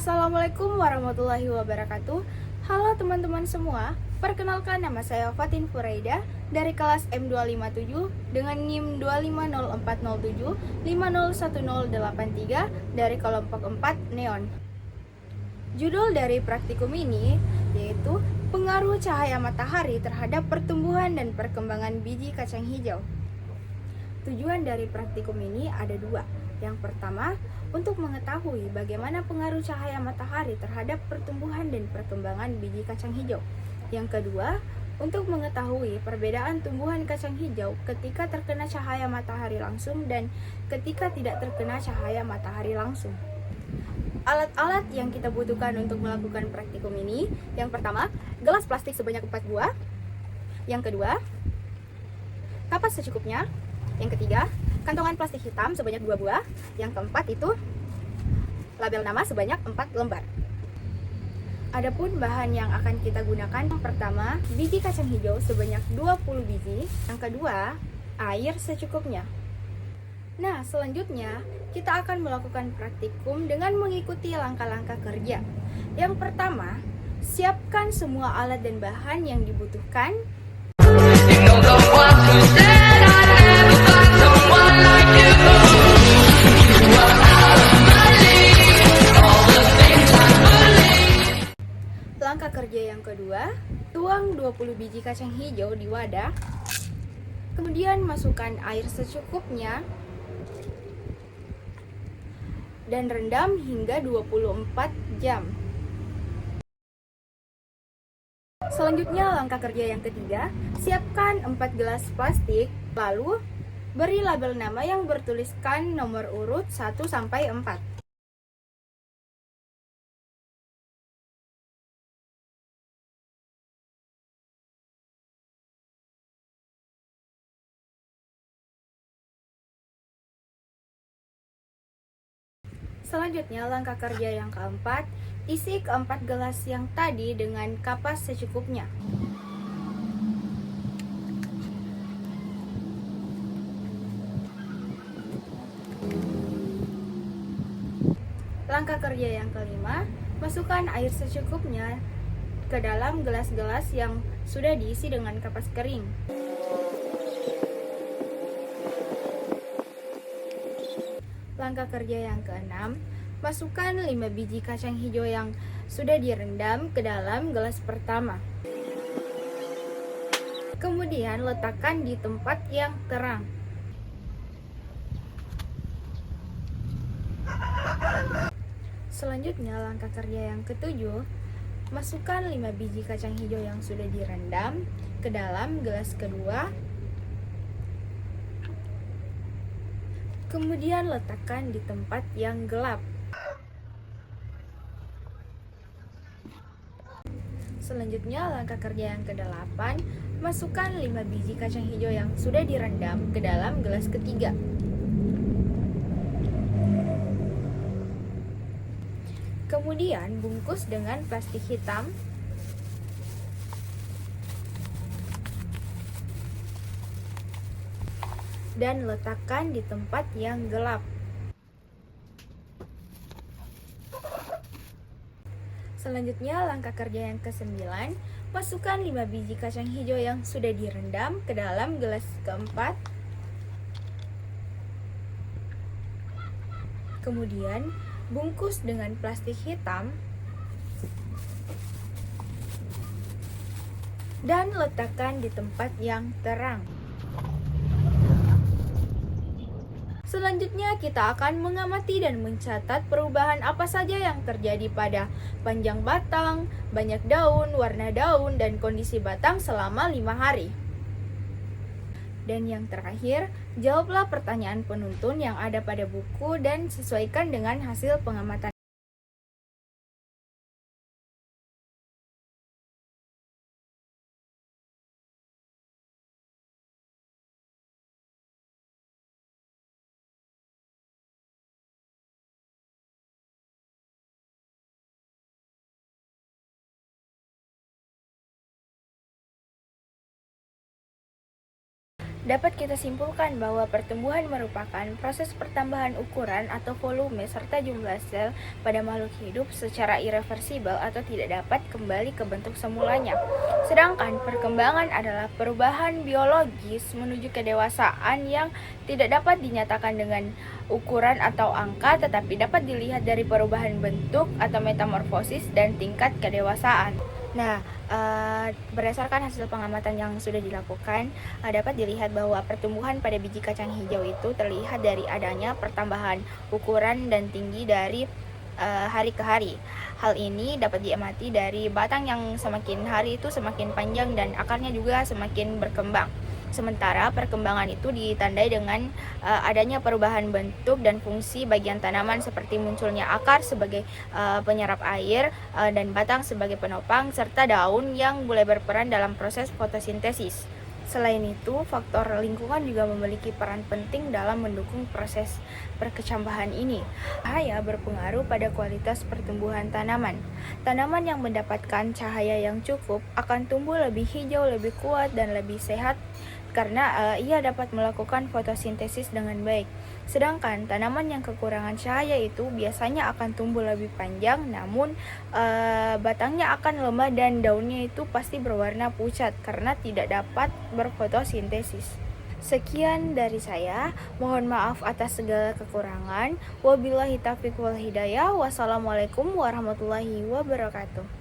Assalamualaikum warahmatullahi wabarakatuh. Halo teman-teman semua, perkenalkan nama saya Fatin Furaida dari kelas M257 dengan NIM 2504075011083 dari kelompok 4 Neon. Judul dari praktikum ini yaitu pengaruh cahaya matahari terhadap pertumbuhan dan perkembangan biji kacang hijau. Tujuan dari praktikum ini ada dua. Yang pertama, untuk mengetahui bagaimana pengaruh cahaya matahari terhadap pertumbuhan dan perkembangan biji kacang hijau. Yang kedua, untuk mengetahui perbedaan tumbuhan kacang hijau ketika terkena cahaya matahari langsung dan ketika tidak terkena cahaya matahari langsung. Alat-alat yang kita butuhkan untuk melakukan praktikum ini, yang pertama, gelas plastik sebanyak 4 buah. Yang kedua, kapas secukupnya. Yang ketiga, kantongan plastik hitam sebanyak 2 buah. Yang keempat itu label nama sebanyak 4 lembar. Adapun bahan yang akan kita gunakan, yang pertama, biji kacang hijau sebanyak 20 biji. Yang kedua, air secukupnya. Nah, selanjutnya kita akan melakukan praktikum dengan mengikuti langkah-langkah kerja. Yang pertama, siapkan semua alat dan bahan yang dibutuhkan. Langkah kerja yang kedua, tuang 20 biji kacang hijau di wadah. Kemudian masukkan air secukupnya dan rendam hingga 24 jam. Selanjutnya langkah kerja yang ketiga, siapkan 4 gelas plastik, lalu beri label nama yang bertuliskan nomor urut 1 sampai 4. Selanjutnya langkah kerja yang keempat, isi keempat gelas yang tadi dengan kapas secukupnya. Langkah kerja yang kelima, masukkan air secukupnya ke dalam gelas-gelas yang sudah diisi dengan kapas kering. Langkah kerja yang keenam, masukkan 5 biji kacang hijau yang sudah direndam ke dalam gelas pertama. Kemudian letakkan di tempat yang terang. Selanjutnya langkah kerja yang ketujuh, masukkan 5 biji kacang hijau yang sudah direndam ke dalam gelas kedua. Kemudian letakkan di tempat yang gelap. Selanjutnya langkah kerja yang ke-8, masukkan 5 biji kacang hijau yang sudah direndam ke dalam gelas ketiga. Kemudian bungkus dengan plastik hitam. Dan letakkan di tempat yang gelap. Selanjutnya langkah kerja yang ke-9, masukkan 5 biji kacang hijau yang sudah direndam ke dalam gelas keempat. Kemudian bungkus dengan plastik hitam dan letakkan di tempat yang terang. Selanjutnya kita akan mengamati dan mencatat perubahan apa saja yang terjadi pada panjang batang, banyak daun, warna daun, dan kondisi batang selama 5 hari. Dan yang terakhir, jawablah pertanyaan penuntun yang ada pada buku dan sesuaikan dengan hasil pengamatan. Dapat kita simpulkan bahwa pertumbuhan merupakan proses pertambahan ukuran atau volume serta jumlah sel pada makhluk hidup secara irreversibel atau tidak dapat kembali ke bentuk semulanya. Sedangkan perkembangan adalah perubahan biologis menuju kedewasaan yang tidak dapat dinyatakan dengan ukuran atau angka, tetapi dapat dilihat dari perubahan bentuk atau metamorfosis dan tingkat kedewasaan. Nah, berdasarkan hasil pengamatan yang sudah dilakukan, dapat dilihat bahwa pertumbuhan pada biji kacang hijau itu terlihat dari adanya pertambahan ukuran dan tinggi dari hari ke hari. Hal ini dapat diamati dari batang yang semakin hari itu semakin panjang dan akarnya juga semakin berkembang. Sementara perkembangan itu ditandai dengan adanya perubahan bentuk dan fungsi bagian tanaman seperti munculnya akar sebagai penyerap air dan batang sebagai penopang serta daun yang mulai berperan dalam proses fotosintesis. Selain itu, faktor lingkungan juga memiliki peran penting dalam mendukung proses perkecambahan ini. Cahaya berpengaruh pada kualitas pertumbuhan tanaman. Tanaman yang mendapatkan cahaya yang cukup akan tumbuh lebih hijau, lebih kuat, dan lebih sehat karena ia dapat melakukan fotosintesis dengan baik. Sedangkan tanaman yang kekurangan cahaya itu biasanya akan tumbuh lebih panjang, namun batangnya akan lemah dan daunnya itu pasti berwarna pucat karena tidak dapat berfotosintesis. Sekian dari saya, mohon maaf atas segala kekurangan. Wabillahi taufiq wal hidayah. Wassalamualaikum warahmatullahi wabarakatuh.